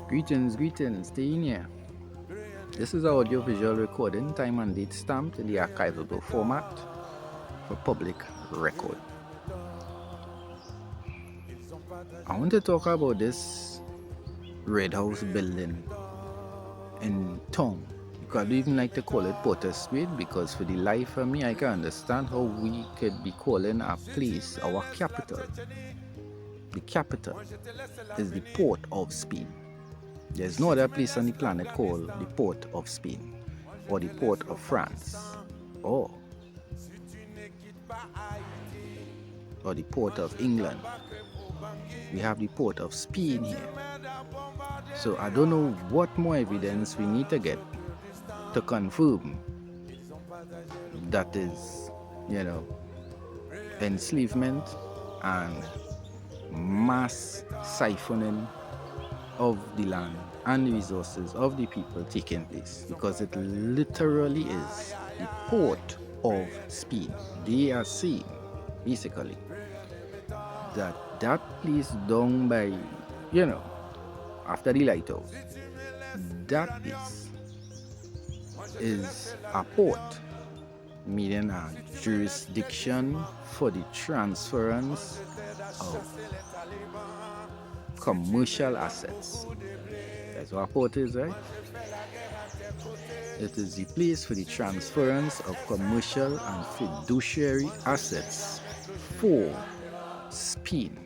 Greetings, stay in here. This is audio-visual recording, time and date stamped in the archivable format for public record. I want to talk about this Red House building in town. I don't even like to call it Porter Street because for the life of me, I can understand how we could be calling our place our capital. The capital is the Port of Spain. There's no other place on the planet called the Port of Spain or the Port of France or the Port of England. We have the Port of Spain here. So I don't know what more evidence we need to get to confirm that is, enslavement and mass siphoning of the land and the resources of the people taking place, because it literally is the Port of Spain. They are saying basically that place down by, after the lighthouse, that place is a port, meaning a jurisdiction for the transference of commercial assets. That's what a port is, right? It is the place for the transference of commercial and fiduciary assets for Spain.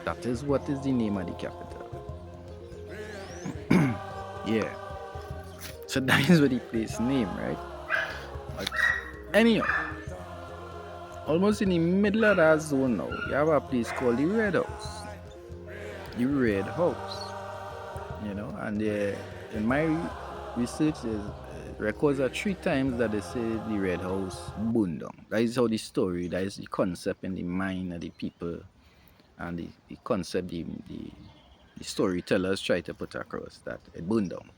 That is what is the name of the capital. Yeah. So that is what the place name, right? But anyhow, almost in the middle of that zone now, you have a place called the Red House. The Red House. And in my research, records are 3 times that they say the Red House burned down. That is how the story, that is the concept in the mind of the people, and the concept the storytellers try to put across, that it burned down.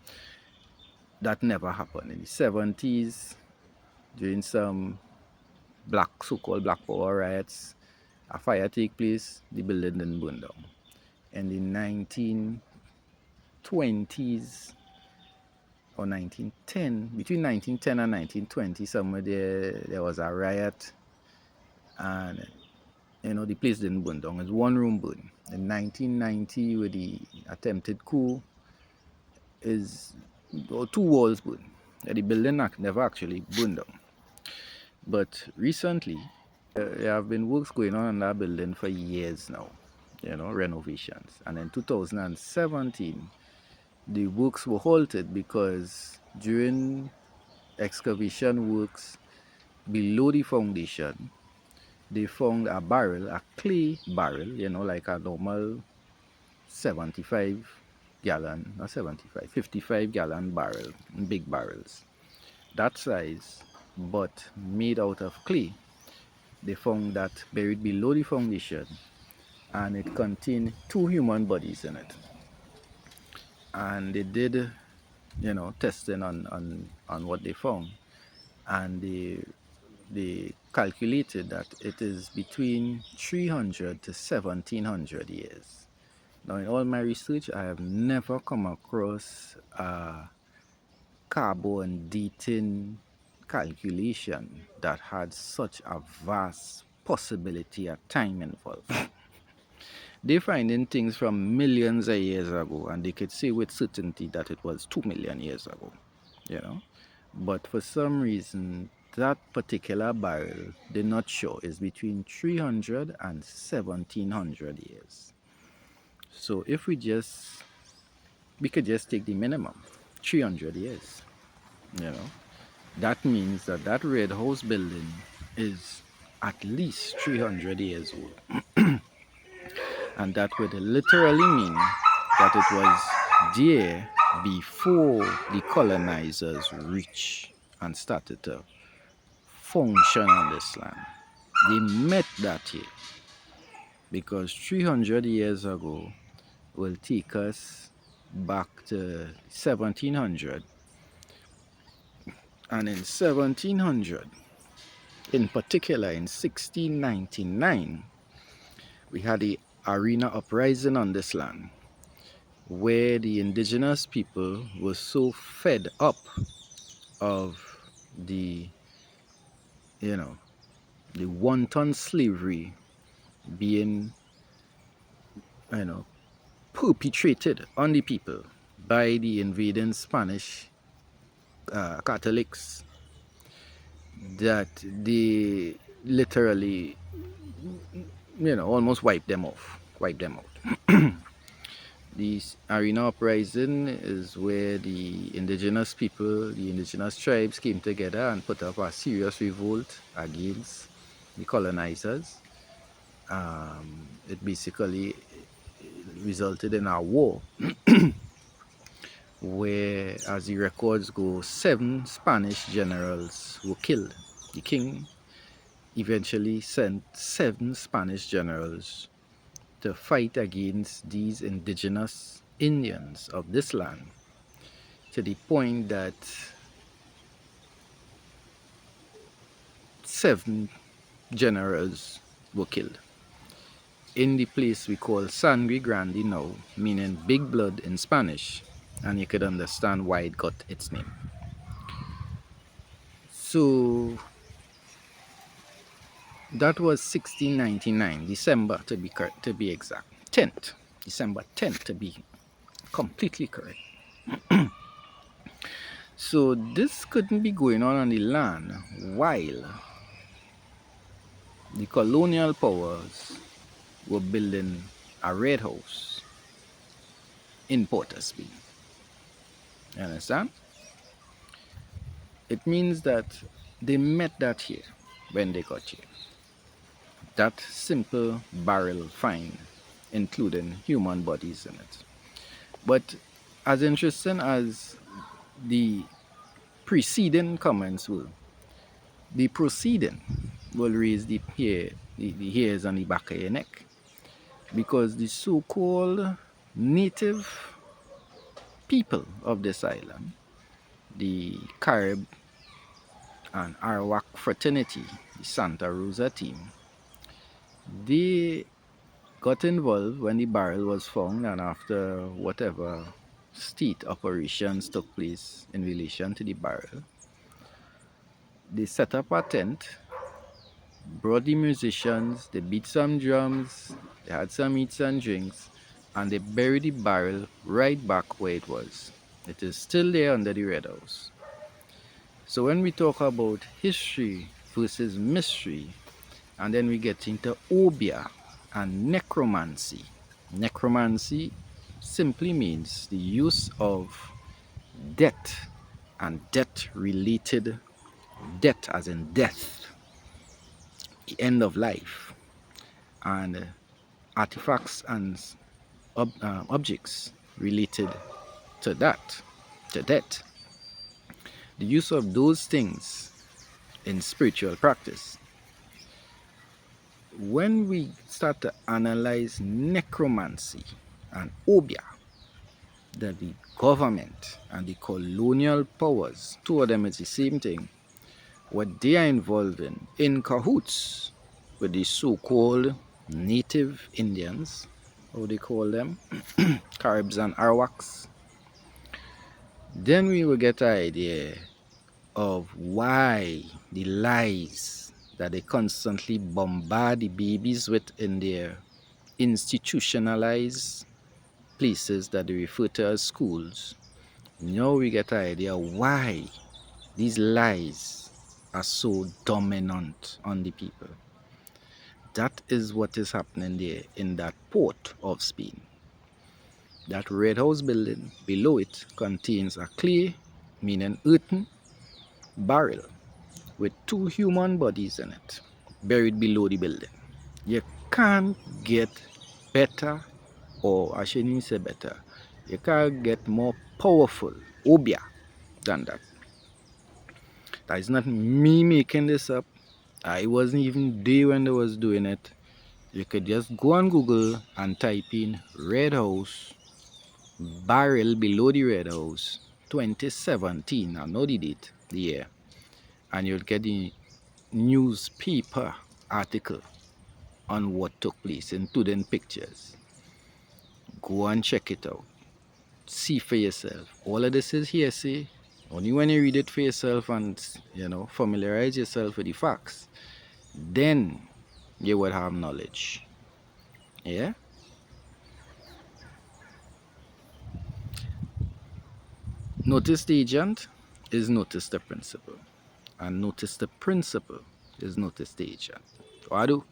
That never happened. In the 70s, during some so-called Black Power riots, a fire take place, the building didn't burn down. In the 1920s or 1910, between 1910 and 1920, somewhere there was a riot, and the place didn't burn down. It's one room burned. In 1990, with the attempted coup, is 2 walls burned. The building never actually burned down. But recently, there have been works going on in that building for years now, renovations. And in 2017, the works were halted because during excavation works below the foundation, they found a barrel, a clay barrel, like a normal 55 gallon barrel, big barrels, that size, but made out of clay. They found that buried below the foundation, and it contained 2 human bodies in it. And they did, testing on what they found, and they calculated that it is between 300 to 1700 years. Now, in all my research, I have never come across a carbon dating calculation that had such a vast possibility of time involved. They're finding things from millions of years ago, and they could say with certainty that it was 2 million years ago, But for some reason, that particular barrel, they're not sure, is between 300 and 1700 years. So if we could just take the minimum, 300 years, That means that Red House building is at least 300 years old. And that would literally mean that it was there before the colonizers reached and started to function on this land. They met that year, because 300 years ago will take us back to 1700. And in 1700, in particular in 1699, we had the Arena Uprising on this land. where the indigenous people were so fed up of the, you know, the wanton slavery being, you know, perpetrated on the people by the invading Spanish Catholics, that they literally, you know, almost wiped them off, wiped them out. The Arena Uprising is where the indigenous people, the indigenous tribes came together and put up a serious revolt against the colonizers. It basically resulted in a war where, as the records go, 7 Spanish generals were killed. The king eventually sent 7 Spanish generals to fight against these indigenous Indians of this land, to the point that 7 generals were killed in the place we call Sangre Grande now, meaning big blood in Spanish, and you could understand why it got its name. So that was 1699, December to be exact, 10th, December 10th to be completely correct. So this couldn't be going on the land while the colonial powers were building a red house in Port of Spain. You understand? It means that they met that here when they got here. That simple barrel find, including human bodies in it. But as interesting as the preceding comments were, the proceeding will raise the hairs on the back of your neck, because the so-called native people of this island, the Carib and Arawak fraternity, the Santa Rosa team, they got involved when the barrel was found, and after whatever state operations took place in relation to the barrel, they set up a tent, brought the musicians, they beat some drums, they had some eats and drinks, and they buried the barrel right back where it was. It is still there under the red house. So when we talk about history versus mystery, and then we get into obeah and necromancy. Necromancy simply means the use of death and death-related, death as in death, the end of life, and artifacts and objects related to that, to death. The use of those things in spiritual practice. When we start to analyze necromancy and obeah, that the government and the colonial powers, two of them is the same thing, what they are involved in cahoots with the so-called native Indians, how they call them, Caribs and Arawaks, then we will get an idea of why the lies that they constantly bombard the babies with in their institutionalized places that they refer to as schools. Now we get an idea why these lies are so dominant on the people. That is what is happening there in that port of Spain. That red house building, below it contains a clay, meaning earthen, barrel with 2 human bodies in it, buried below the building. You can't get better, or I shouldn't even say better, you can't get more powerful obeah than that. That is not me making this up. I wasn't even there when they was doing it. You could just go on Google and type in Red House, barrel below the Red House, 2017, I know the date, the year, and you'll get the newspaper article on what took place, including pictures. Go and check it out. see for yourself. All of this is hearsay. Only when you read it for yourself and familiarize yourself with the facts, then you would have knowledge. Yeah. Notice the agent is notice the principle, and notice the principle is notice the agent. Wadu.